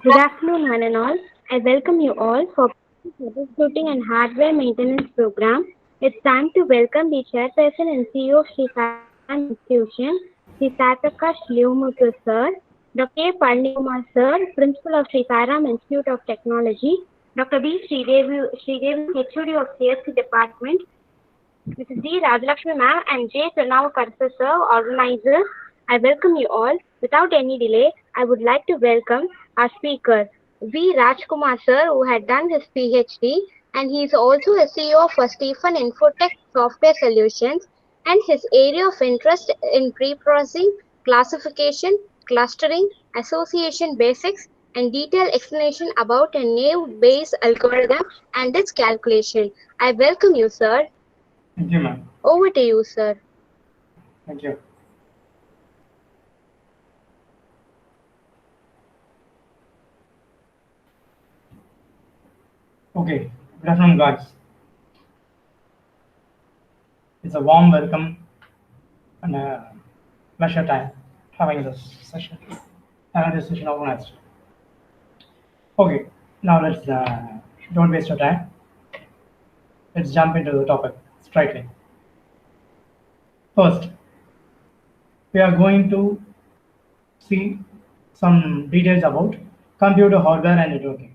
Good afternoon, one and all. I welcome you all for troubleshooting and hardware maintenance program. It's time to welcome the chairperson and CEO of Sri Saram Institution, Sri Satakash Liumuthu sir, Dr. A. Palnikumar sir, Principal of Sri Saram Institute of Technology, Dr. B. Sridevi, HOD of CSC Department, Mrs. D. Rajalakshmi ma'am and J. Pranavakarsa sir, organizers. I welcome you all. Without any delay, I would like to welcome our speaker, V. Rajkumar sir, who had done his PhD, and he is also a CEO for Stephen Infotech Software Solutions, and his area of interest in pre-processing, classification, clustering, association basics, and detailed explanation about a naive-Bayes algorithm and its calculation. I welcome you, sir. Thank you, ma'am. Over to you, sir. Thank you. Okay, good afternoon, guys. It's a warm welcome and a pleasure time having this session organized. Okay, now let's don't waste your time. Let's jump into the topic straightly. First, we are going to see some details about computer hardware and networking.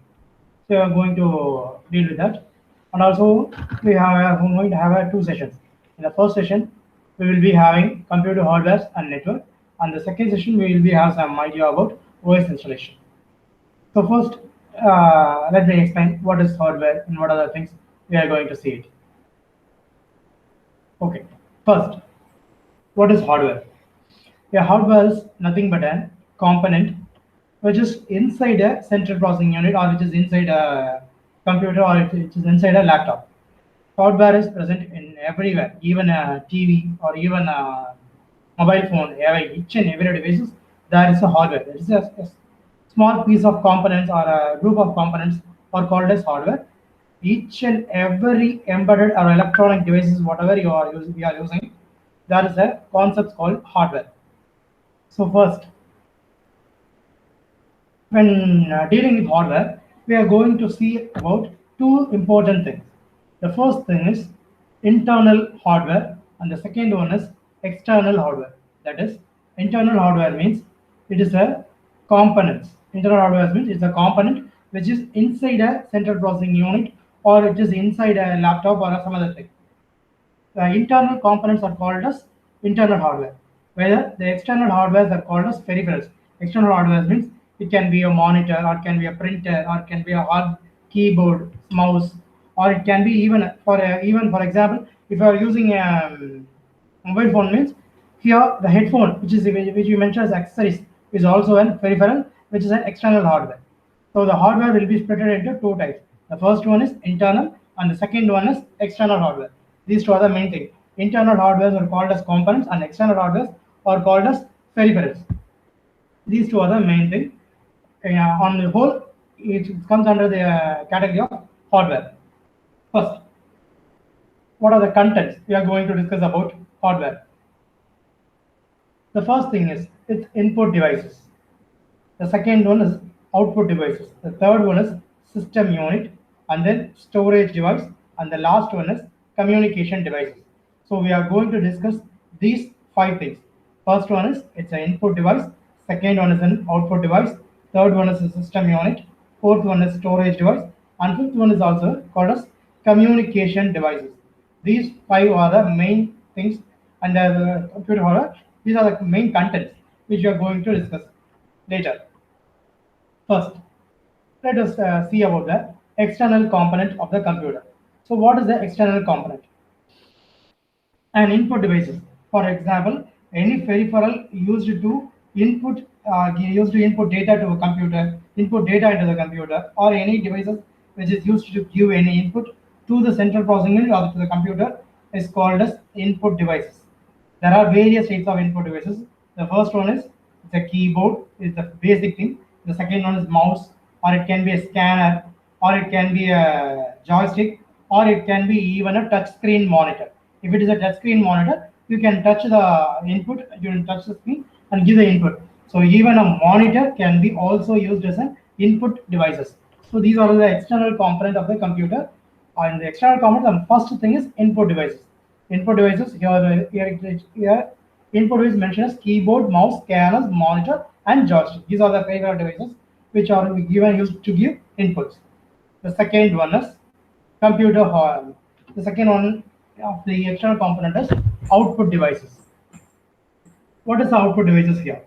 So we are going to deal with that, and also we're going to have two sessions. In the first session, we will be having computer hardware and network, and the second session we will be have some idea about OS installation. So first, let me explain what is hardware and what are the things we are going to see it. Okay, first, what is hardware? A hardware is nothing but a component which is inside a central processing unit, or which is inside a computer, or it is inside a laptop. Hardware is present in everywhere, even a TV or even a mobile phone. Each and every devices there is a hardware. It is a small piece of components or a group of components are called as hardware. Each and every embedded or electronic devices, whatever we are using, there is a concept called hardware. So first, when dealing with hardware, we are going to see about two important things. The first thing is internal hardware, and the second one is external hardware. That is, internal hardware means it is a components. Internal hardware means it's a component which is inside a central processing unit, or it is inside a laptop or some other thing. The internal components are called as internal hardware, whether the external hardware are called as peripherals. External hardware means it can be a monitor, or it can be a printer, or it can be a hard keyboard, mouse, or it can be even for example, if you are using a mobile phone means here the headphone, which you mentioned as accessories, is also a peripheral, which is an external hardware. So the hardware will be split into two types. The first one is internal, and the second one is external hardware. These two are the main thing. Internal hardware are called as components, and external hardware are called as peripherals. These two are the main thing. On the whole, it comes under the category of hardware. First, what are the contents we are going to discuss about hardware? The first thing is its input devices. The second one is output devices. The third one is system unit, and then storage device, and the last one is communication devices. So we are going to discuss these five things. First one is it's an input device. Second one is an output device. Third one is a system unit. Fourth one is storage device, and fifth one is also called as communication devices. These five are the main things under the computer hardware. These are the main contents which we are going to discuss later. First, let us see about the external component of the computer. So what is the external component? An input devices. For example, any peripheral used to input data to a computer, input data into the computer, or any devices which is used to give any input to the central processing unit or to the computer is called as input devices. There are various types of input devices. The first one is the keyboard, is the basic thing. The second one is mouse, or it can be a scanner, or it can be a joystick, or it can be even a touch screen monitor. If it is a touch screen monitor, you can touch the input, you can touch the screen and give the input. So even a monitor can be also used as an input devices. So these are the external component of the computer. And the external component, the first thing is input devices. Input devices here input is mentioned as keyboard, mouse, scanners, monitor, and joystick. These are the favorite devices which are given used to give inputs. The second one is computer hardware. The second one of the external component is output devices. What is the output devices here?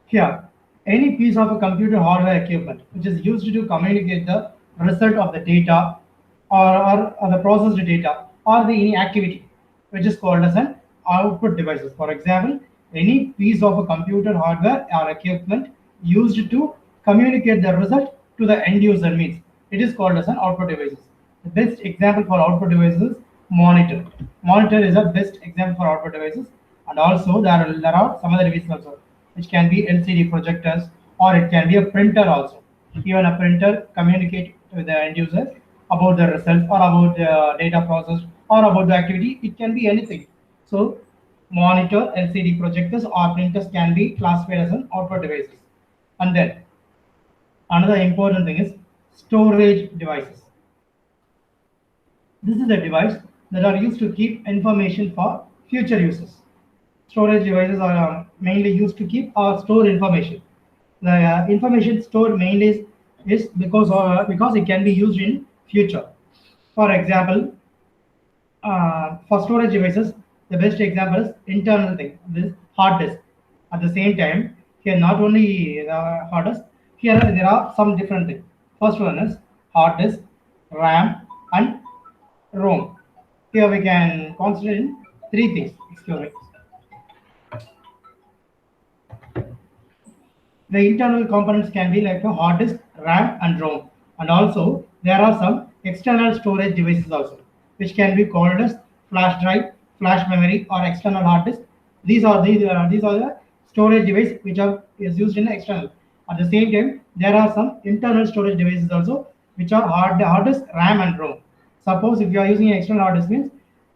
Here, any piece of a computer hardware equipment which is used to communicate the result of the data or the processed data or the any activity which is called as an output devices. For example, any piece of a computer hardware or equipment used to communicate the result to the end user means it is called as an output devices. The best example for output devices is monitor. Monitor is the best example for output devices, and also there are some other devices also, which can be LCD projectors or it can be a printer also. Even a printer communicate with the end user about the results or about the data process or about the activity. It can be anything. So monitor, LCD projectors or printers can be classified as an output devices. And then another important thing is storage devices. This is a device that are used to keep information for future uses. Storage devices are mainly used to keep or store information. The information stored mainly is because it can be used in future. For example, for storage devices, the best example is internal thing, this hard disk. At the same time, here not only the hard disk, here there are some different things. First one is hard disk, RAM, and ROM. Here we can consider in three things. Excuse me. The internal components can be like a hard disk, RAM, and ROM. And also, there are some external storage devices also, which can be called as flash drive, flash memory, or external hard disk. These are the storage device which is used in external. At the same time, there are some internal storage devices also, which are hard disk, RAM, and ROM. Suppose if you are using an external hard disk means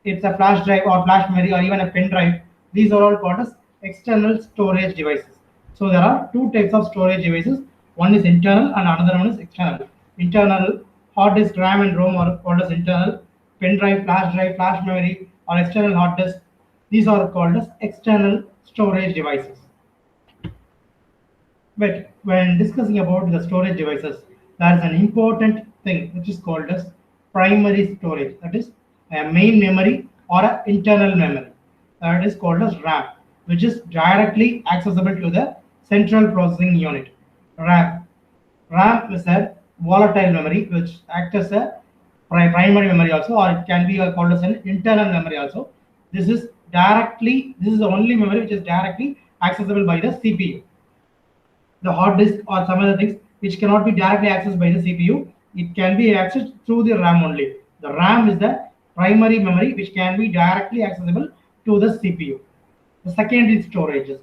it's a flash drive or flash memory or even a pen drive. These are all called as external storage devices. So there are two types of storage devices. One is internal and another one is external. Internal hard disk, RAM, and ROM are called as internal. Pen drive, flash memory, or external hard disk. These are called as external storage devices. But when discussing about the storage devices, there is an important thing which is called as primary storage. That is a main memory or an internal memory. That is called as RAM, which is directly accessible to the central processing unit. RAM. RAM is a volatile memory which acts as a primary memory also, or it can be called as an internal memory also. This is the only memory which is directly accessible by the CPU. The hard disk or some other things which cannot be directly accessed by the CPU, it can be accessed through the RAM only. The RAM is the primary memory which can be directly accessible to the CPU. The secondary storages,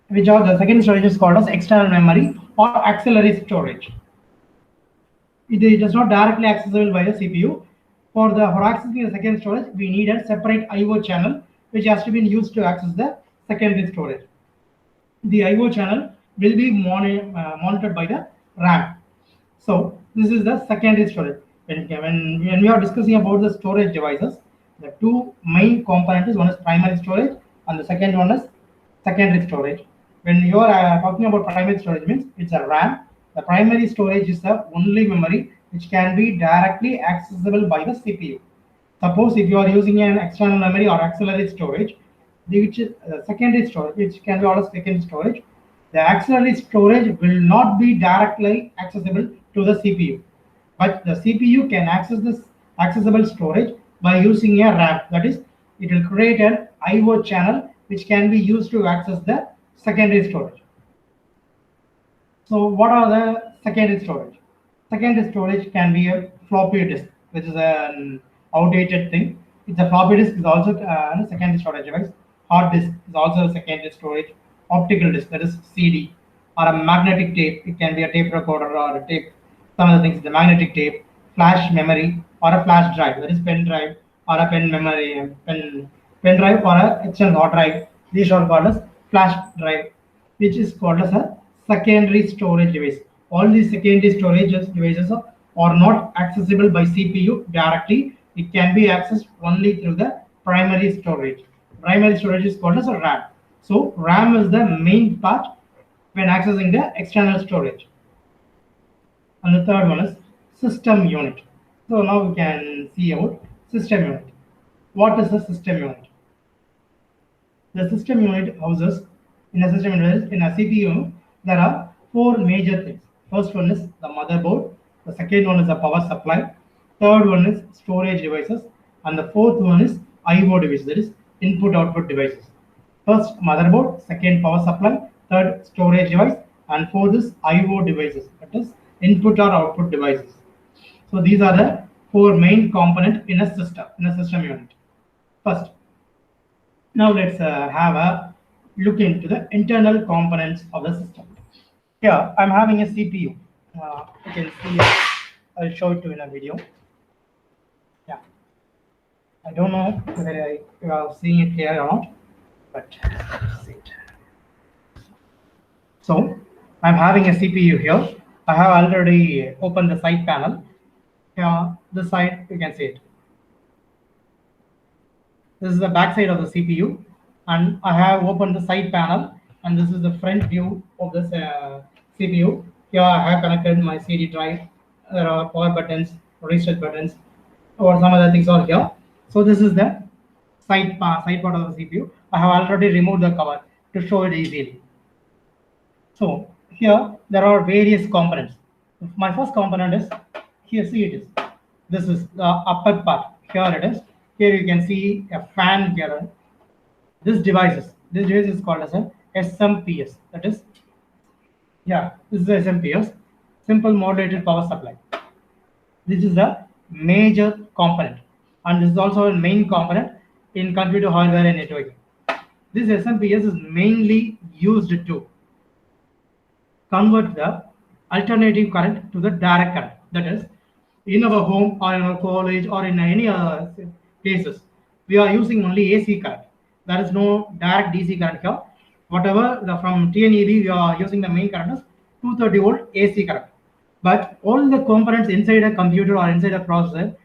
which are the secondary storage is called as external memory or auxiliary storage. It is not directly accessible by the CPU. For accessing the secondary storage, we need a separate I/O channel which has to be used to access the secondary storage. The I/O channel will be monitored by the RAM. So this is the secondary storage. When we are discussing about the storage devices, the two main components, one is primary storage and the second one is secondary storage. When you are talking about primary storage means it's a RAM. The primary storage is the only memory which can be directly accessible by the CPU. Suppose if you are using an external memory or auxiliary storage, which is secondary storage, which can be called as secondary storage, the auxiliary storage will not be directly accessible to the CPU, but the CPU can access this accessible storage by using a RAM. That is, it will create an I/O channel which can be used to access the secondary storage. So what are the secondary storage? Secondary storage can be a floppy disk, which is an outdated thing. It's a floppy disk is also a secondary storage device. Hard disk is also a secondary storage. Optical disk, that is CD, or a magnetic tape. It can be a tape recorder or a tape. Some other things, the magnetic tape, flash memory, or a flash drive, that is pen drive, or a pen memory, pen drive, or a external hard drive. These are called as flash drive, which is called as a secondary storage device. All these secondary storage devices are not accessible by CPU directly. It can be accessed only through the primary storage. Primary storage is called as a RAM. So RAM is the main part when accessing the external storage. And the third one is system unit. So now we can see about system unit. What is a system unit? The system unit houses in a system unit in a CPU. There are four major things. First one is the motherboard. The second one is the power supply. Third one is storage devices, and the fourth one is I/O devices. That is input/output devices. First motherboard, second power supply, third storage device, and fourth is I/O devices. That is input or output devices. So these are the four main components in a system unit. First, now let's have a look into the internal components of the system. Here I'm having a CPU. You can see it. I'll show it to you in a video. Yeah, I don't know whether you are seeing it here or not, but let's see it. So I'm having a CPU here. I have already opened the side panel. Here, this side you can see it. This is the back side of the CPU, and I have opened the side panel, and this is the front view of this CPU. Here I have connected my CD drive. There are power buttons, reset buttons, or some other things are here. So this is the side part of the CPU. I have already removed the cover to show it easily. So here there are various components. My first component is here. See it is. This is the upper part. Here it is. Here you can see a fan here. This device is called as a SMPS. That is, yeah, this is the SMPS, simple modulated power supply. This is the major component, and this is also a main component in computer hardware and networking. This SMPS is mainly used to convert the alternative current to the direct current. That is, in our home or in our college or in any other places, we are using only AC current. There is no direct DC current here. Whatever from TNEB, we are using the main current is 230 volt AC current. But all the components inside a computer or inside a processor,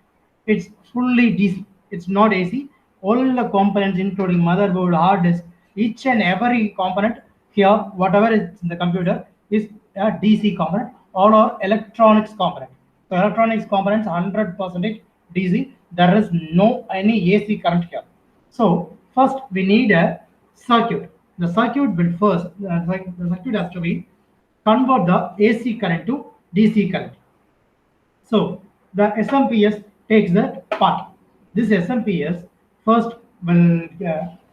it's fully DC. It's not AC. All the components, including motherboard, hard disk, each and every component here, whatever is in the computer, is a DC component. All are electronics component. So electronics components 100% DC. There is no any AC current here. So first we need a circuit. The circuit will first the circuit has to be convert the AC current to DC current. So the SMPS takes that part. This SMPS first will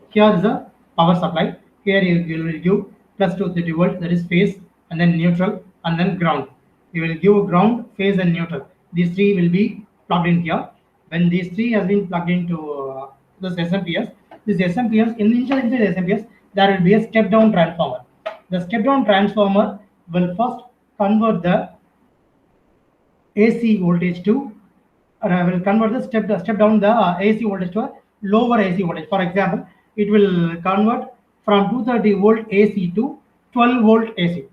here is the power supply. Here you will give plus 230 volt, that is phase, and then neutral, and then ground. You will give ground, phase, and neutral. These three will be plugged in here. When these three has been plugged into this SMPS, inside SMPS, there will be a step down transformer. The step down transformer will first convert the AC voltage to will convert the step down the AC voltage to a lower AC voltage. For example, it will convert from 230 volt AC to 12 volt AC.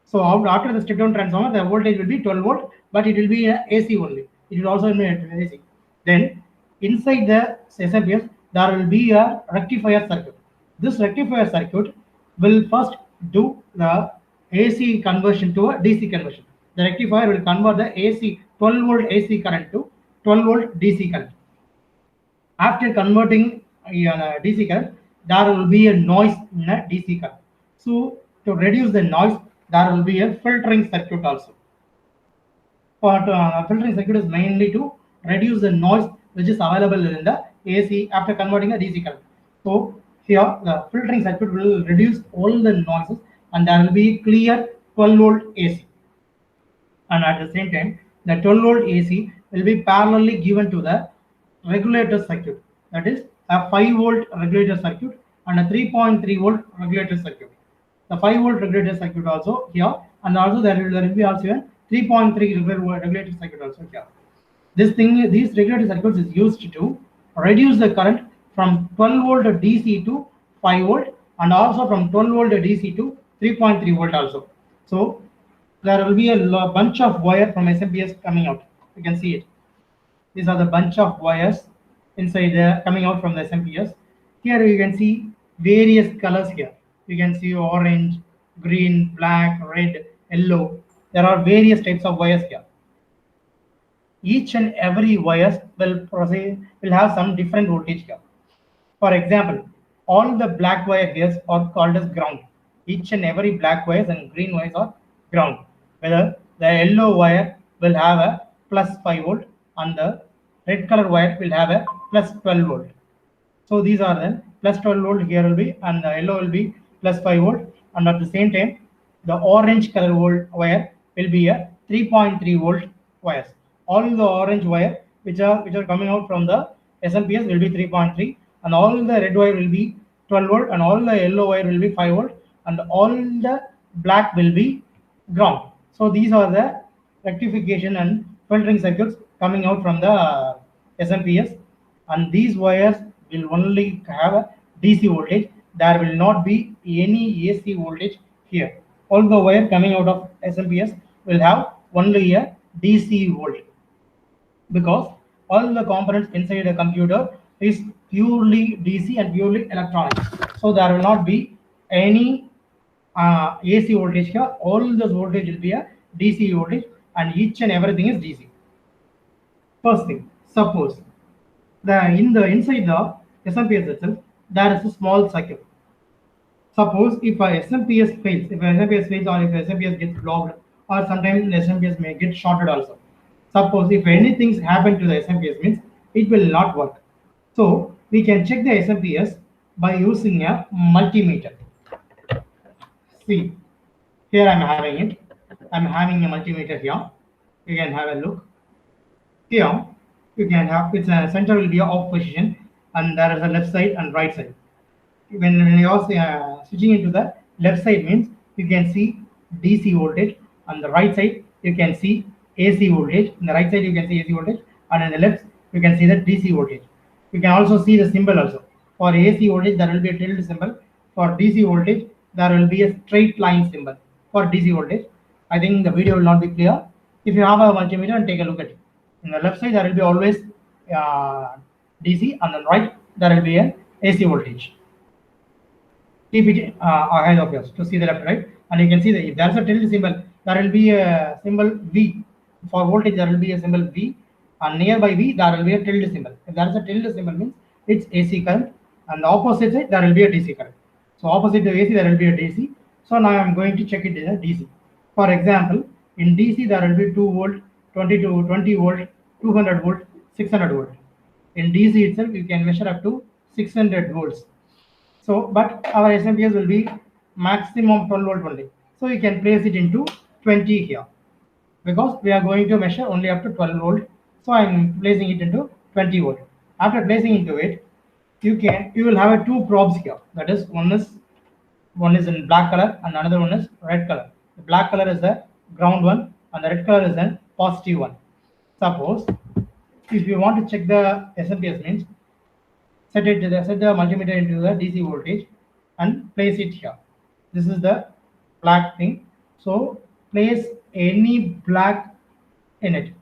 So after the step down transformer, the voltage will be 12 volt, but it will be AC only. It will also be AC. Then inside the SMPS, there will be a rectifier circuit. This rectifier circuit will first do the AC conversion to a DC conversion. The rectifier will convert the AC 12 volt AC current to 12 volt DC current. After converting DC current, there will be a noise in a DC current. So to reduce the noise, there will be a filtering circuit also. But filtering circuit is mainly to reduce the noise which is available in the AC after converting a DC current. So here the filtering circuit will reduce all the noises, and there will be clear 12 volt AC. And at the same time, the 12 volt AC will be parallelly given to the regulator circuit. That is a 5 volt regulator circuit and a 3.3 volt regulator circuit. The 5 volt regulator circuit also here, and also there will be also a 3.3 regulator circuit also here. These regulator circuits is used to reduce the current from 12 volt DC to 5 volt, and also from 12 volt DC to 3.3 volt also. So there will be a bunch of wire from SMPS coming out. You can see it. These are the bunch of wires inside the coming out from the SMPS. Here you can see various colors here. You can see orange, green, black, red, yellow. There are various types of wires here. Each and every wires will have some different voltage here. For example, all the black wire here are called as ground. Each and every black wires and green wires are ground. Whether the yellow wire will have a plus 5 volt and the red color wire will have a plus 12 volt. So these are then plus 12 volt here will be, and the yellow will be plus 5 volt, and at the same time the orange color wire will be a 3.3 volt wires. All the orange wire which are coming out from the SMPS will be 3.3, and all the red wire will be 12 volt, and all the yellow wire will be 5 volt, and all the black will be ground. So these are the rectification and filtering circuits coming out from the SMPS, and these wires will only have a DC voltage. There will not be any AC voltage here. All the wire coming out of SMPS will have only a DC voltage, because all the components inside a computer is purely DC and purely electronic. So there will not be any AC voltage here. All this voltage will be a DC voltage, and each and everything is DC. First thing, suppose inside the SMPS itself there is a small circuit. Suppose if a SMPS fails, or if SMPS gets blocked, or sometimes the SMPS may get shorted also. Suppose if anything happen to the SMPS, means it will not work. So we can check the SMPS by using a multimeter. See, here I'm having it. I'm having a multimeter here. You can have a look. Here you can have its center will be off position, and there is a left side and right side. When you are switching into the left side, means you can see DC voltage. On the right side you can see AC voltage. On the right side you can see AC voltage, and on the left you can see the DC voltage. You can also see the symbol also. For AC voltage there will be a tilde symbol. For DC voltage there will be a straight line symbol. For DC voltage, I think the video will not be clear. If you have a multimeter and take a look at it, in the left side there will be always DC, and on the right there will be an AC voltage. Keep it ahead of yours to see the left, right, and you can see that if there is a tilde symbol, there will be a symbol V. For voltage there will be a symbol V, and nearby V there will be a tilde symbol. If there is a tilde symbol, means it's AC current, and the opposite side there will be a DC current. So opposite to AC there will be a DC. So now I am going to check it in a DC. For example, in DC there will be 2 volt, 20 volt, 200 volt, 600 volt. In DC itself you can measure up to 600 volts. So, but our SMPS will be maximum 12 volt only. So you can place it into 20 here, because we are going to measure only up to 12 volt. So I am placing it into 20 volt. After placing into it, you will have a 2 probes here. That is, one is in black color and another one is red color. The black color is the ground one, and the red color is the positive one. Suppose if you want to check the SMPS, means set the multimeter into the DC voltage and place it here. This is the black thing. So place any black in it.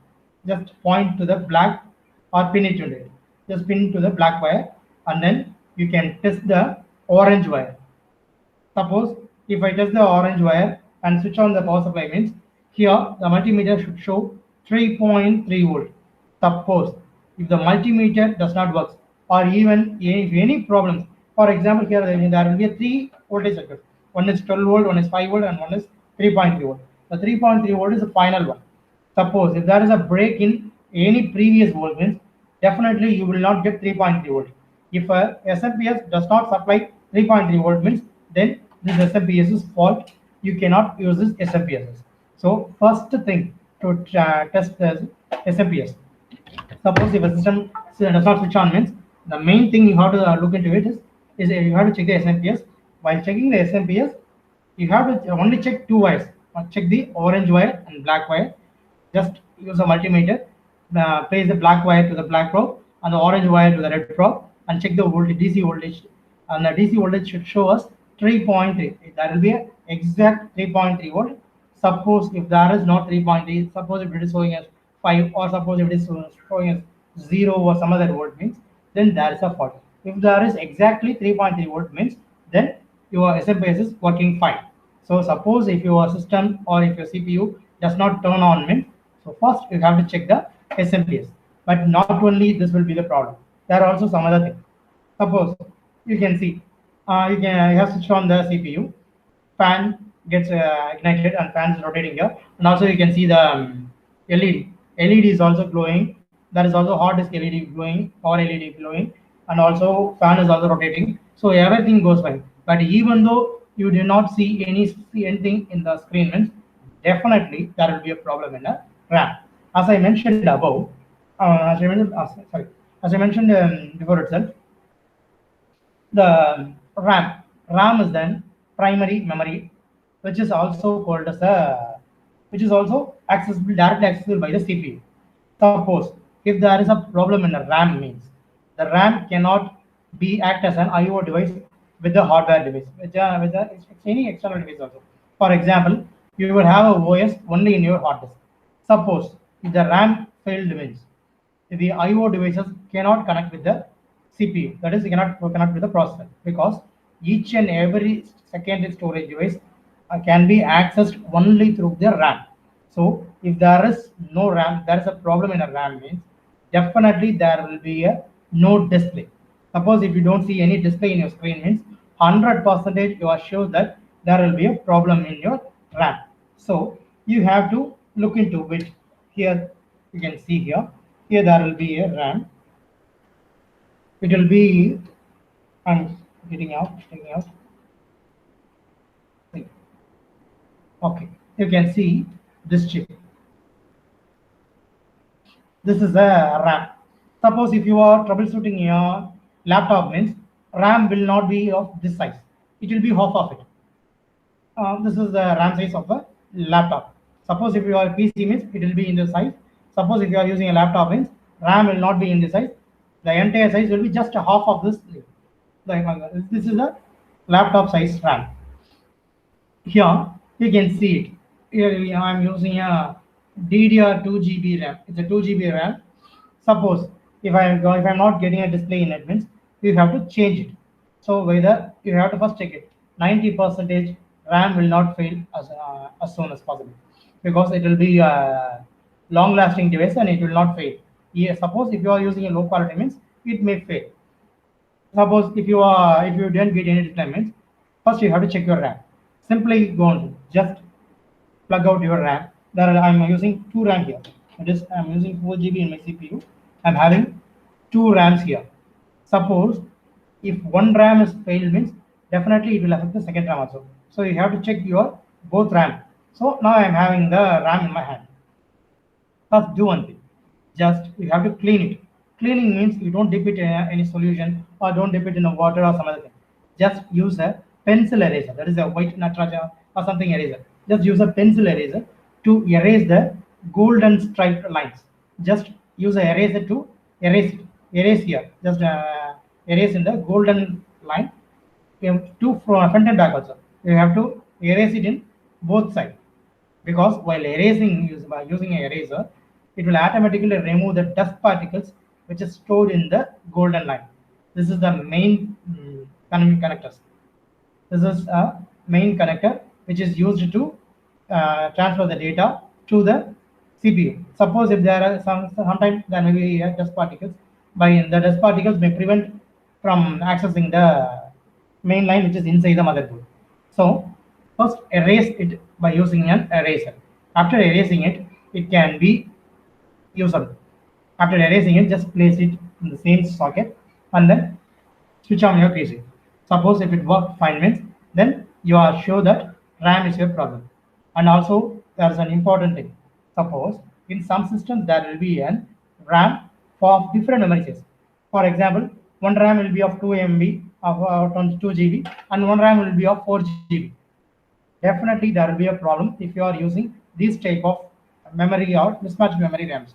Just point to the black or pin it into it. Just pin to the black wire, and then you can test the orange wire. Suppose if I test the orange wire and switch on the power supply, means here the multimeter should show 3.3 volt. Suppose if the multimeter does not work, or even if any problems, for example, here there will be a 3 voltage circuit. One is 12 volt, one is 5 volt, and one is 3.3 volt. The 3.3 volt is the final one. Suppose if there is a break in any previous voltage, definitely you will not get 3.3 volt. If a SMPS does not supply 3.3 volt, means then this SMPS is fault. You cannot use this SMPS. So first thing to test the SMPS. Suppose if a system does not switch on, means the main thing you have to look into it is you have to check the SMPS. While checking the SMPS, you have to only check 2 wires. Check the orange wire and black wire. Just use a multimeter, place the black wire to the black probe and the orange wire to the red probe, and check the voltage, DC voltage. And the DC voltage should show us 3.3. That will be an exact 3.3 volt. Suppose if there is not 3.3, suppose if it is showing as 5, or suppose if it is showing as 0 or some other word means, then there is a fault. If there is exactly 3.3 volt means, then your SMPS is working fine. So suppose if your system or if your CPU does not turn on means, so first you have to check the SMPS. But not only this will be the problem. There are also some other things. Suppose you can see, you have switched on the CPU, fan gets ignited and fan is rotating here, and also you can see the LED is also glowing. There is also hard disk LED glowing, power LED glowing, and also fan is also rotating, so everything goes fine. But even though you do not see anything in the screen means, definitely there will be a problem in the RAM. As I mentioned above, as I mentioned before itself, the RAM is then primary memory, which is also called as a, which is also accessible, directly accessible by the CPU. Suppose if there is a problem in the RAM means, the RAM cannot be act as an IO device with the hardware device, with any external device also. For example, you will have a OS only in your hard disk. Suppose if the RAM failed means, the IO devices cannot connect with the CPU. That is, you cannot connect with the processor, because each and every secondary storage device can be accessed only through the RAM. So if there is no RAM, there is a problem in a RAM means, definitely there will be a no display. Suppose if you don't see any display in your screen means, 100% you are sure that there will be a problem in your RAM. So you have to look into it. Here you can see here. Here there will be a RAM. It will be, I'm taking out. Okay, you can see this chip. This is a RAM. Suppose if you are troubleshooting your laptop means, RAM will not be of this size. It will be half of it. This is the RAM size of a laptop. Suppose if you are PC means, it will be in this size. Suppose if you are using a laptop means, RAM will not be in this size. The entire size will be just a half of this. This is a laptop size RAM. Here you can see it. Here I am using a DDR2 GB RAM. It's a 2 GB RAM. Suppose if I'm not getting a display in it means, you have to change it. So whether you have to first check it. 90% RAM will not fail as soon as possible, because it will be a long lasting device and it will not fail. Yeah, suppose if you are using a low quality means, it may fail. Suppose if you didn't get any display, first you have to check your RAM. Simply go on, just plug out your RAM. I'm using two RAM here. That is, I'm using 4 GB in my CPU. I'm having two RAMs here. Suppose if one RAM is failed means, definitely it will affect the second RAM also. So you have to check your both RAM. So now I'm having the RAM in my hand. First do one thing, just you have to clean it. Cleaning means you don't dip it in any solution, or don't dip it in a water or some other thing. Just use a pencil eraser, that is a white Natraja or something eraser. Just use a pencil eraser to erase the golden striped lines. Just use a eraser to erase it. Erase here, just erase in the golden line. You have to front and back also, you have to erase it in both sides, because while erasing by using an eraser, it will automatically remove the dust particles which is stored in the golden line. This is the main connectors. This is a main connector which is used to transfer the data to the CPU. Suppose if there are sometimes there may be dust particles, by the dust particles may prevent from accessing the main line which is inside the motherboard. So first erase it by using an eraser. After erasing it, it can be usable. After erasing it, just place it in the same socket and then switch on your PC. Suppose if it works fine means, then you are sure that RAM is your problem. And also there is an important thing. Suppose in some systems there will be an RAM for different memory sizes. For example, one RAM will be of 2 MB of 22 GB, and one RAM will be of 4 GB. Definitely there will be a problem if you are using this type of memory or mismatched memory RAMs.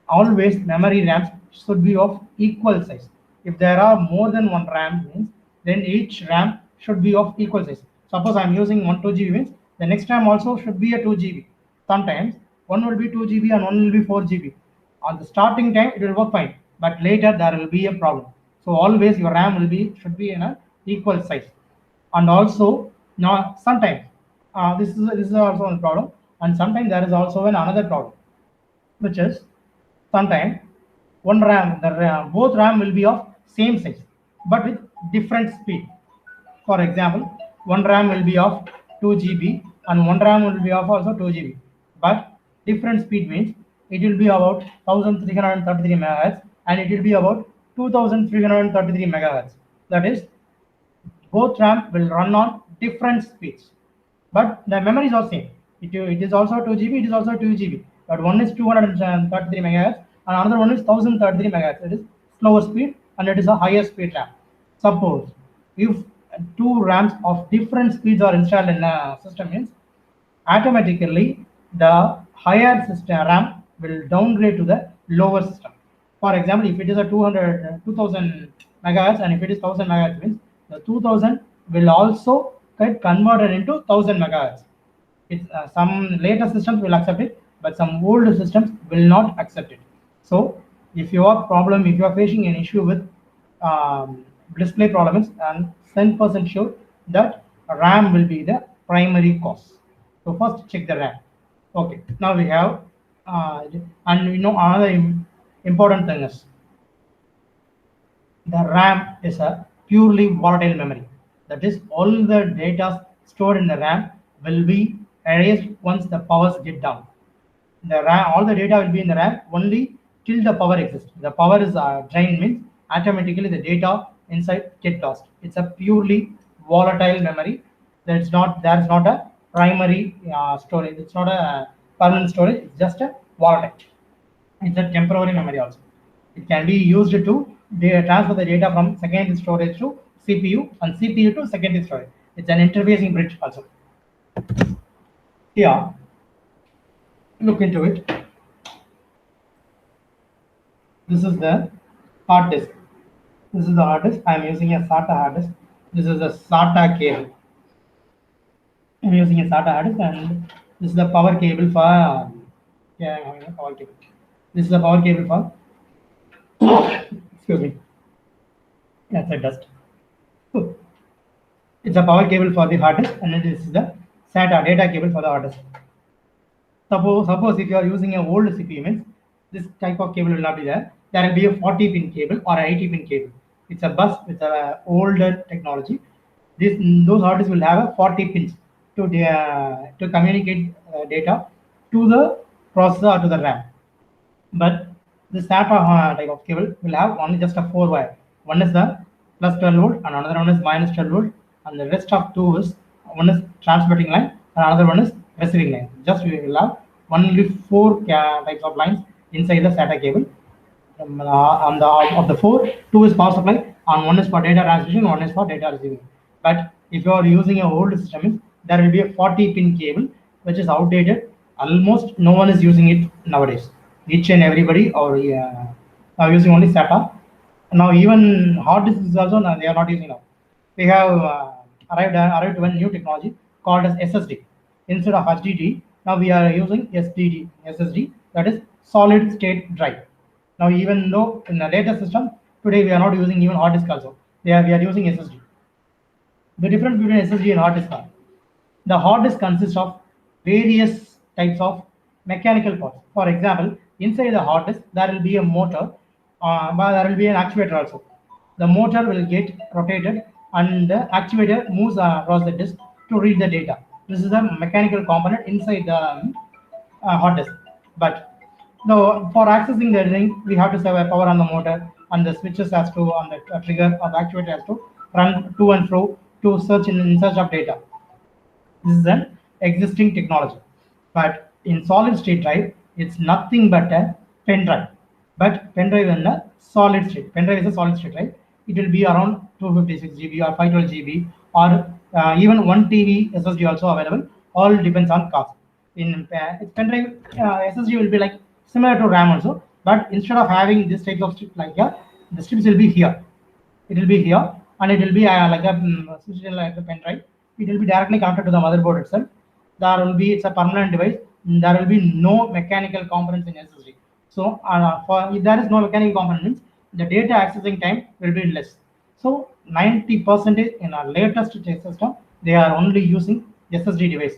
Always memory RAMs should be of equal size. If there are more than one RAM means, then each RAM should be of equal size. Suppose I'm using 1 2 GB means, The next RAM also should be a 2 GB. Sometimes one will be 2 GB and one will be 4 GB. On the starting time it will work fine, but later there will be a problem. So always your RAM should be in a equal size. And also now sometimes this is also a problem, and sometimes there is also another problem, which is sometimes one RAM, both RAM will be of same size but with different speed. For example, one RAM will be of 2 GB and one RAM will be of also 2 GB, but different speed means it will be about 1333 megahertz and it will be about 2333 megahertz. That is, both RAM will run on different speeds, but the memories are same. It is also 2 GB, it is also 2 GB, but one is 233 megahertz and another one is 1033 megahertz. It is slower speed and it is a higher speed RAM. Suppose if two RAMs of different speeds are installed in a system, means automatically the higher system RAM will downgrade to the lower system. For example, if it is a 2000 megahertz and if it is 1000 megahertz, means the 2000 will also get converted into 1000 megahertz. Some later systems will accept it, but some older systems will not accept it. So if you are facing an issue with display problems, and 10% sure that RAM will be the primary cause. So first check the RAM. Okay, now we have and another important thing is the RAM is a purely volatile memory. That is, all the data stored in the RAM will be erased once the powers get down. The RAM, all the data will be in the RAM only till the power exists. The power is drained, means automatically the data inside get lost. It's a purely volatile memory. There's not a primary storage. It's not a permanent storage. It's just a volatile. It's a temporary memory also. It can be used to transfer the data from secondary storage to CPU and CPU to secondary storage. It's an interfacing bridge also. Here, look into it. This is the hard disk. This is the hard disk. I am using a SATA hard disk. This is a SATA cable. I am using a SATA hard disk, and this is the power cable for power cable. This is the power cable for excuse me. That's a dust. It's a power cable for the hard disk, and this is the SATA data cable for the hard disk. Suppose if you are using an old CPU, means this type of cable will not be there. There will be a 40 pin cable or 80 pin cable. It's a bus with a older technology. Those hard disks will have a 40 pins to communicate data to the processor or to the RAM. But the SATA type of cable will have only just a 4 wire. One is the plus 12 volt and another one is minus 12 volt, and the rest of two is one is transmitting line and another one is receiving line. Just we will have only 4 types of lines inside the SATA cable. Of the 4, 2 is power supply and one is for data transmission, one is for data receiving. But if you are using an old system, there will be a 40 pin cable which is outdated. Almost no one is using it nowadays. Each and everybody are using only SATA. Now even hard disks also they are not using now. We have arrived to a new technology called as SSD. Instead of HDD, now we are using SSD, that is solid state drive. Now even though in the latest system today we are not using even hard disk also, we are using SSD. The difference between SSD and hard disk are, the hard disk consists of various types of mechanical parts. For example, inside the hard disk there will be a motor, but there will be an actuator also. The motor will get rotated and the actuator moves across the disk to read the data. This is a mechanical component inside the hard disk. But now for accessing the thing, we have to have a power on the motor, and the switches has to on the trigger or the actuator has to run to and fro to search in search of data. This is an existing technology. But in solid state drive, it's nothing but a pen drive. But pen drive in a solid state. Pen drive is a solid state, right? It will be around 256 GB or 512 GB or even 1 TB SSD also available. All depends on cost. In pen drive, SSD will be like similar to RAM also, but instead of having this type of strip like here, the strips will be here. It will be here, and it will be like a switch like a pen drive. It will be directly connected to the motherboard itself. there will be, it's a permanent device. There will be no mechanical components in SSD. So if there is no mechanical components, the data accessing time will be less. So 90% in our latest system, they are only using SSD device.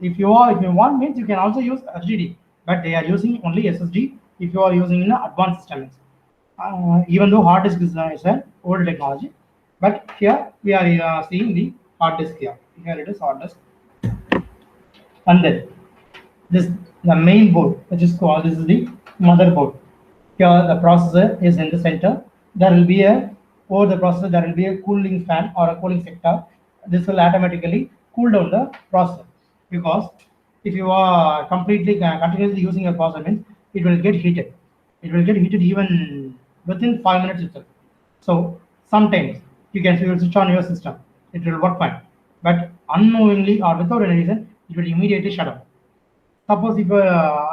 If you want means you can also use HDD, but they are using only SSD if you are using in advanced systems. Even though hard disk is an old technology, but here we are seeing the hard disk here. Here it is hard disk, and then this the main board, which is called, this is the motherboard. Here the processor is in the center. There will be a, over the processor there will be a cooling fan or a cooling sector. This will automatically cool down the processor, because if you are completely continuously using your processor means it will get heated. It will get heated even within 5 minutes itself. So sometimes you can switch on your system, it will work fine, but unknowingly or without any reason, it will immediately shut down. Suppose if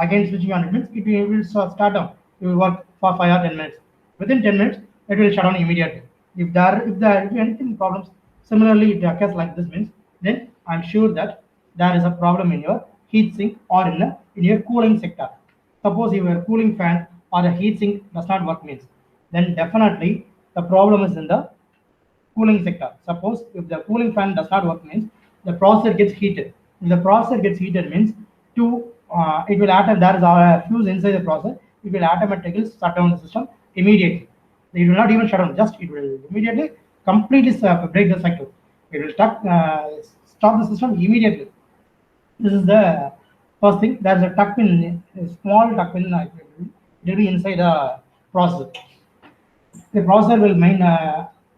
again switching on, it means it will start down. It will work for 5 or 10 minutes. Within 10 minutes, it will shut down immediately. If there is anything problems, similarly it occurs like this means, then I'm sure that there is a problem in your heat sink or in your cooling sector. Suppose your cooling fan or the heat sink does not work means, then definitely the problem is in the cooling sector. Suppose if the cooling fan does not work means the processor gets heated. If the processor gets heated means it will there is a fuse inside the processor. It will automatically shut down the system immediately. It will not even shut down. Just it will immediately completely break the cycle. It will stop the system immediately. This is the first thing. There is a tuck pin, a small tuck pin. It will be inside the processor. The processor will main,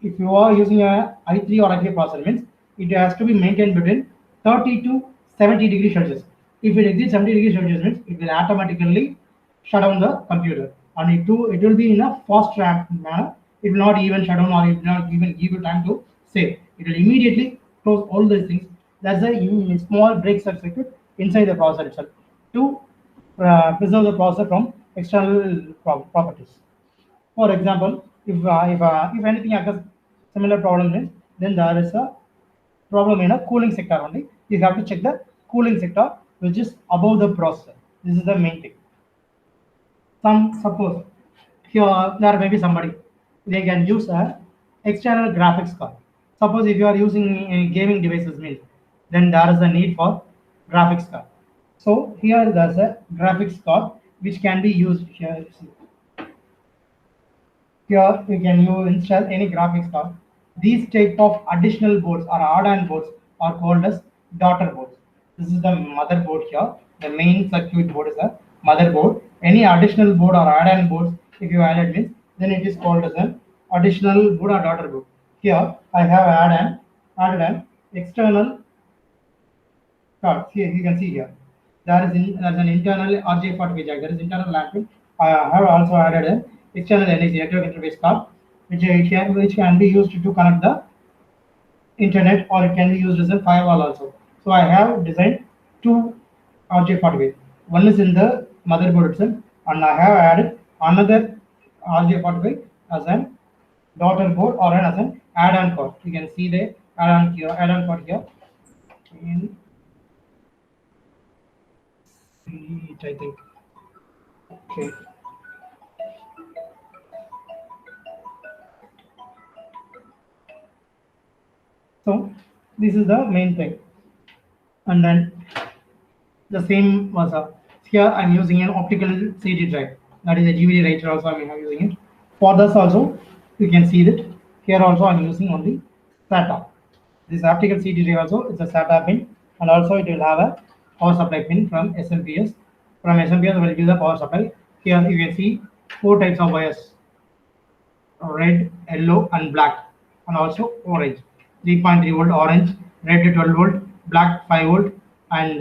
if you are using a i3 or i5 processor means it has to be maintained between 30 to 70 degrees Celsius. If it exceeds 70 degrees Celsius means it will automatically shut down the computer, and it will be in a fast ramp manner. It will not even shut down, or it will not even give you time to save. It will immediately close all these things. That's a small break circuit inside the processor itself to preserve the processor from external properties. For example, if anything occurs similar problem is, then there is a problem in a cooling sector only. You have to check the cooling sector which is above the processor. This is the main thing. Suppose here there may be somebody, they can use a external graphics card. Suppose if you are using gaming devices means, then there is a need for graphics card. So here there's a graphics card which can be used here. Here you can install any graphics card. These type of additional boards or add-on boards are called as daughter boards. This is the motherboard here. The main circuit board is a motherboard. Any additional board or add-on boards, if you add it means, then it is called as an additional board or daughter board. Here I have added an external card. Here you can see here. There's an internal RJ45 jack. There is internal LAN pin. I have also added an external NIC network interface card, which can be used to connect the internet, or it can be used as a firewall also. So I have designed two RJ45. One is in the motherboard itself, and I have added another RJ45 as an daughter board or as an add-on card. You can see the add-on card here. I think. Okay. So this is the main thing, and then the same was here I'm using an optical CD drive, that is a DVD writer also I'm using it. For this also you can see that here also I'm using only SATA. This optical CD drive also it's a SATA pin, and also it will have a power supply pin from SMPS. From SMPS will give the power supply. Here you can see 4 types of wires: red, yellow, and black, and also orange. 3.3 volt orange, red 12 volt, black 5 volt, and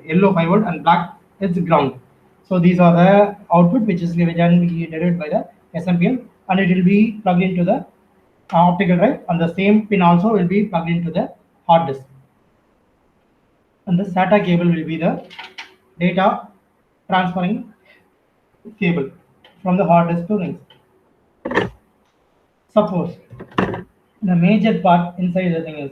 yellow 5 volt, and black is ground. So these are the output which is generated by the SMPL, and it will be plugged into the optical drive, and the same pin also will be plugged into the hard disk. And the SATA cable will be the data transferring cable from the hard disk to rings. Suppose the major part inside the thing is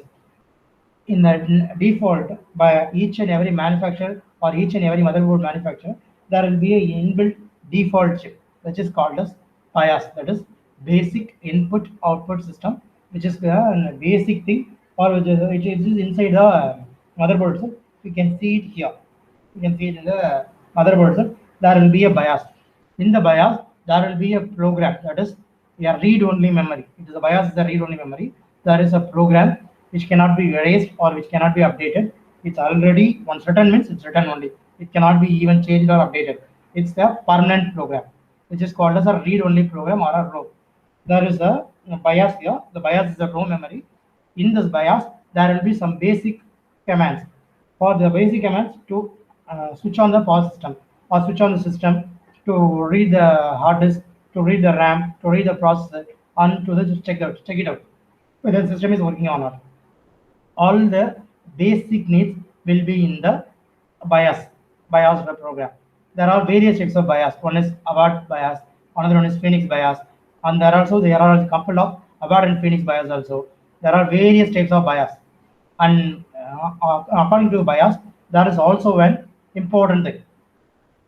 in the default by each and every manufacturer or each and every motherboard manufacturer, there will be a inbuilt default chip which is called as BIOS, that is basic input output system, which is a basic thing, or which is inside the motherboard itself. You can see it here. You can see it in the motherboard itself. There will be a BIOS. In the BIOS, there will be a program, that is a read-only memory. It is a BIOS is a read-only memory. There is a program which cannot be erased or which cannot be updated. It's already once written means it's written only. It cannot be even changed or updated. It's a permanent program, which is called as a read-only program or a ROM. There is a BIOS here. The BIOS is a ROM memory. In this BIOS, there will be some basic commands. For the basic commands to switch on the power system or switch on the system, to read the hard disk, to read the RAM, to read the processor, and to just check it out whether the system is working or not. All the basic needs will be in the BIOS, BIOS program. There are various types of BIOS. One is Avard BIOS, another one is Phoenix BIOS, and there are a couple of Avard and Phoenix BIOS also. There are various types of BIOS, and according to BIOS, there is also one important thing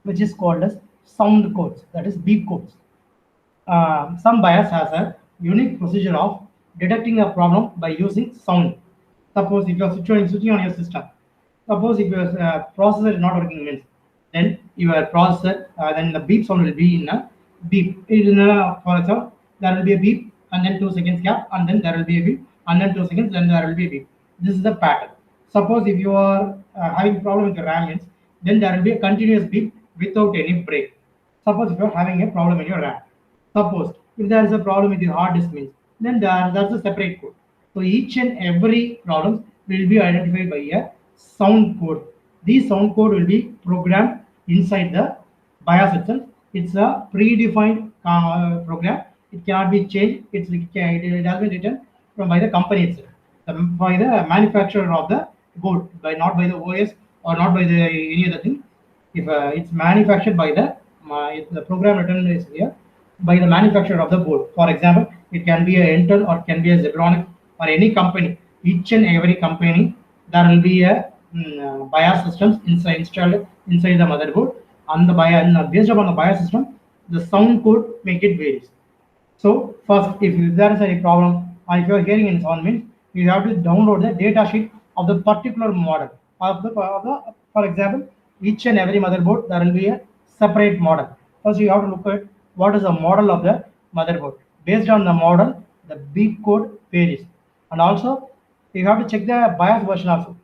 which is called as sound codes, that is beep codes. Some BIOS has a unique procedure of detecting a problem by using sound. Suppose if you are switching on your system, suppose if your processor is not working means, then your processor, then the beep sound will be in a beep. In a, for example, there will be a beep and then 2 seconds gap, and then there will be a beep and then 2 seconds, then there will be a beep. This is the pattern. Suppose if you are having problem with your RAM means, then there will be a continuous beep without any break. Suppose if you are having a problem in your RAM. Suppose if there is a problem with your hard disk means, then that's a separate code. So each and every problem will be identified by a sound code. These sound code will be programmed inside the BIOS itself. It's a predefined program. It cannot be changed. It has been written from by the company itself, by the manufacturer of the board, by not by the OS or not by the any other thing. If it's manufactured by if the program written is here by the manufacturer of the board. For example, it can be a Intel or it can be a Zebronic or any company. Each and every company, there will be a BIOS systems installed inside the motherboard. On the BIOS, based upon the BIOS system, the sound code make it varies. So first, if there is any problem or if you are hearing in sound means, you have to download the data sheet of the particular model for example, each and every motherboard there will be a separate model. First, you have to look at what is the model of the motherboard. Based on the model, the beep code varies, and also you have to check the BIOS version also.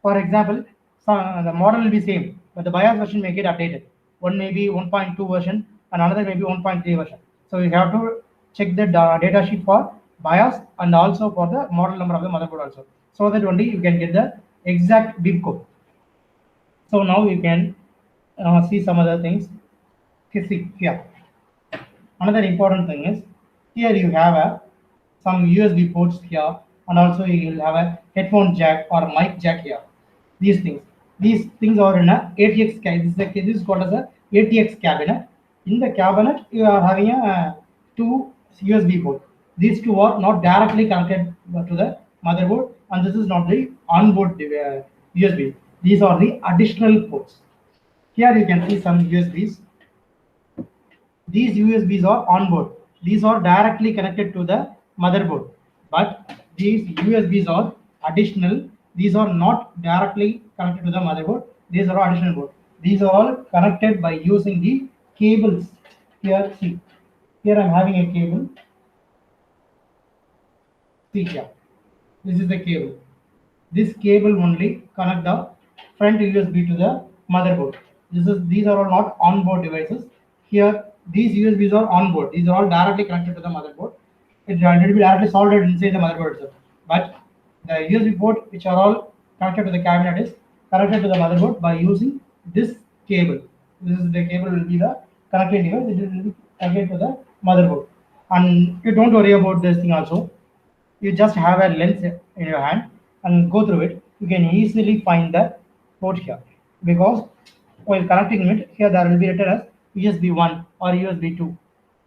For example, the model will be same, but the BIOS version may get updated. One may be 1.2 version, and another may be 1.3 version. So you have to check the data sheet for BIOS and also for the model number of the motherboard also, so that only you can get the exact beep code. So now you can see some other things. See here. Another important thing is here you have some USB ports here, and also you will have a headphone jack or mic jack here. These things are in a ATX cabinet. This is called as a ATX cabinet. In the cabinet, you are having a two USB ports. These two are not directly connected to the motherboard, and this is not the onboard USB. These are the additional ports. Here you can see some USBs. These USBs are on board. These are directly connected to the motherboard. But these USBs are additional. These are not directly connected to the motherboard. These are additional board. These are all connected by using the cables. Here, see. Here I'm having a cable. See here. This is the cable. This cable only connect the front USB to the motherboard. These are all not on-board devices. Here, these USBs are on-board. These are all directly connected to the motherboard. It will be directly soldered inside the motherboard itself. But the USB port, which are all connected to the cabinet, is connected to the motherboard by using this cable. This is the cable will be the connecting device. It will be connected to the motherboard. And you don't worry about this thing also. You just have a lens in your hand and go through it. You can easily find the port here, because while connecting it, here there will be written as USB 1 or USB 2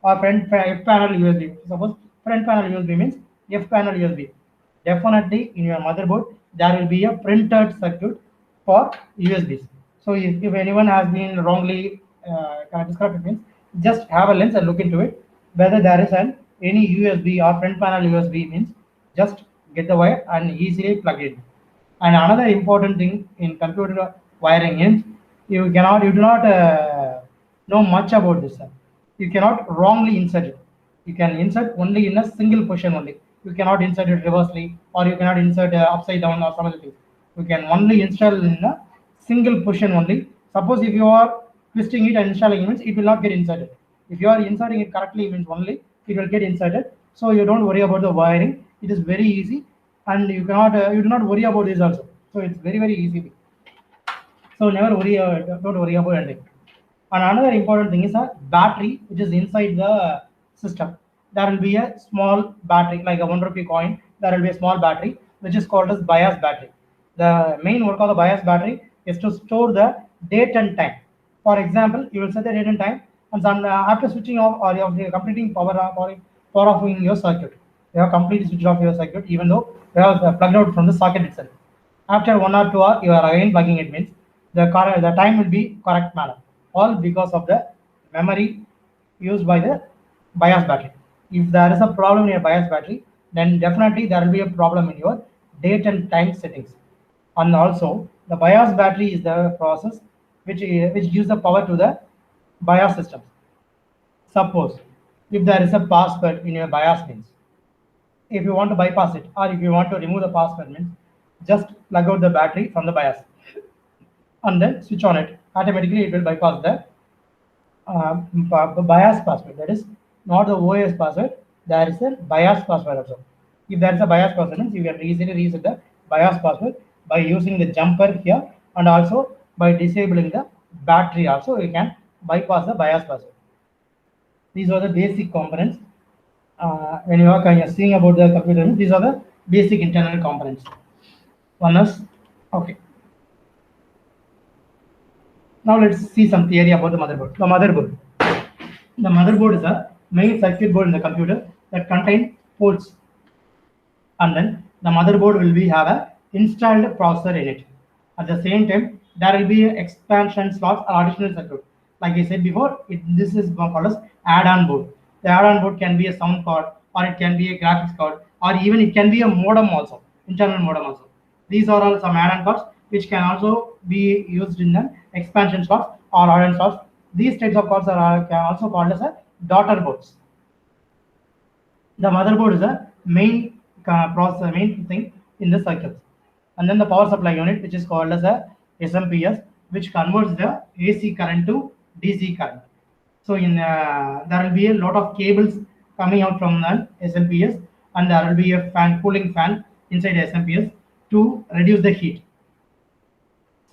or F panel USB. Suppose front panel USB means F panel USB. definitely in your motherboard there will be a printed circuit for USBs. So if anyone has been wrongly described, it means just have a lens and look into it whether there is an any USB or front panel USB means just get the wire and easily plug it in. And another important thing in computer wiring is you do not know much about this. You cannot wrongly insert it. You can insert only in a single position only. You cannot insert it reversely or you cannot insert upside down or some other things. You can only install in a single position only. Suppose if you are twisting it and installing it means it will not get inserted. If you are inserting it correctly means only it will get inserted. So you don't worry about the wiring. It is very easy and you do not worry about this also. So it's very easy. So never worry, don't worry about anything. And another important thing is a battery which is inside the system. There will be a small battery like a 1 rupee coin. There will be a small battery which is called as bias battery. The main work of the bias battery is to store the date and time. For example, you will set the date and time, and after switching off or you're completing power offing your circuit, you have completely switched off your circuit even though you have plugged out from the socket itself. After 1 or 2 hours, you are again plugging it means the time will be correct manner. All because of the memory used by the bias battery. If there is a problem in your bias battery, then definitely there will be a problem in your date and time settings. And also, the bias battery is the process which gives the power to the bias systems. Suppose if there is a password in your bias means, if you want to bypass it or if you want to remove the password means, just plug out the battery from the bias and then switch on it. Automatically it will bypass the bias password. That is not the OS password. There is a bias password also. If there is a bias password, means you can easily reset the bias password by using the jumper here and also by disabling the battery. Also, you can bypass the bias password. These are the basic components. When you are kind of seeing about the computer, these are the basic internal components. One is okay. Now let's see some theory about the motherboard. The motherboard is a main circuit board in the computer that contains ports, and then the motherboard will be have a installed processor in it. At the same time, there will be expansion slots or additional circuit. Like I said before, this is called as add-on board. The add-on board can be a sound card, or it can be a graphics card, or even it can be a modem also, internal modem also. These are all some add-on cards which can also be used in the expansion slots or add-on slots. These types of cards can also called as a daughter boards. The motherboard is a main processor, main thing in the circuits, and then the power supply unit, which is called as a SMPS, which converts the AC current to DC current. So there will be a lot of cables coming out from the SMPS, and there will be a cooling fan inside the SMPS to reduce the heat.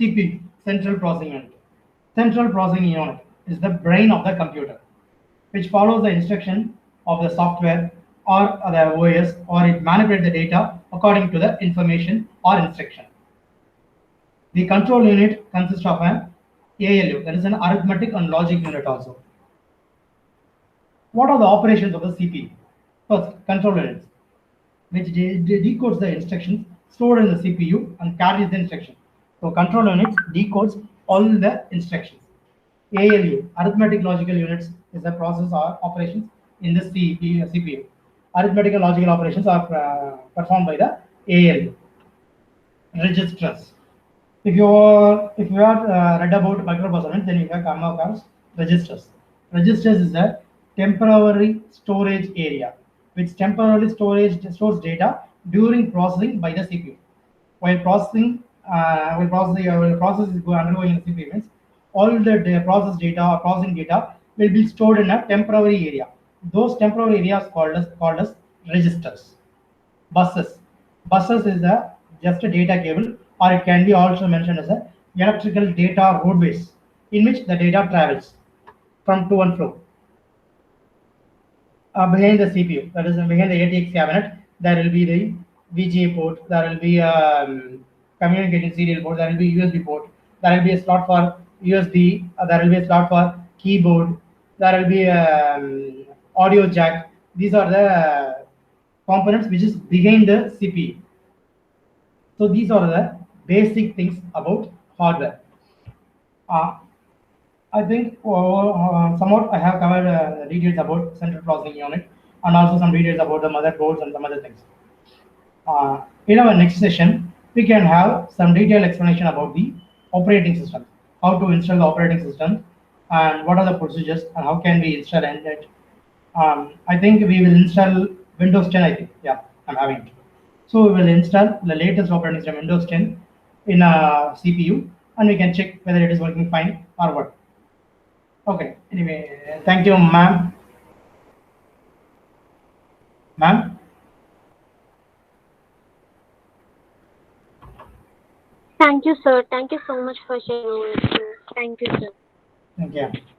CPU, central processing unit. Central processing unit is the brain of the computer, which follows the instruction of the software or the OS, or it manipulates the data according to the information or instruction. The control unit consists of an ALU, that is an arithmetic and logic unit also. What are the operations of the CPU? First, control units, which decodes the instructions stored in the CPU and carries the instruction. So control units decodes all the instructions. ALU, arithmetic logical units, is the process or operations in the CPU. Arithmetic and logical operations are performed by the ALU. Registers. If you are read about microprocessors, then you can come across registers. Registers is a temporary storage area which temporarily stores data during processing by the CPU. While processing, while process is undergoing in the CPU, means all the process data or processing data will be stored in a temporary area. Those temporary areas called as registers. Buses. Buses is just a data cable, or it can be also mentioned as a electrical data roadways in which the data travels from to and fro. Behind the CPU, that is behind the ATX cabinet, there will be the VGA port, there will be a communicating serial port, there will be USB port, there will be a slot for USB, there will be a slot for keyboard, there will be audio jack. These are the components which is behind the CPU. So these are the basic things about hardware. Uh, I think somewhat I have covered details about central processing unit and also some details about the motherboards and some other things. In our next session, we can have some detailed explanation about the operating system, how to install the operating system, and what are the procedures and how can we install it. I think we will install Windows 10. I think, yeah, I'm having it. So we will install the latest operating system Windows 10 in a CPU, and we can check whether it is working fine or what. Okay. Anyway, thank you, ma'am. Ma'am. Thank you, sir. Thank you so much for sharing your experience. Thank you, sir. Thank you.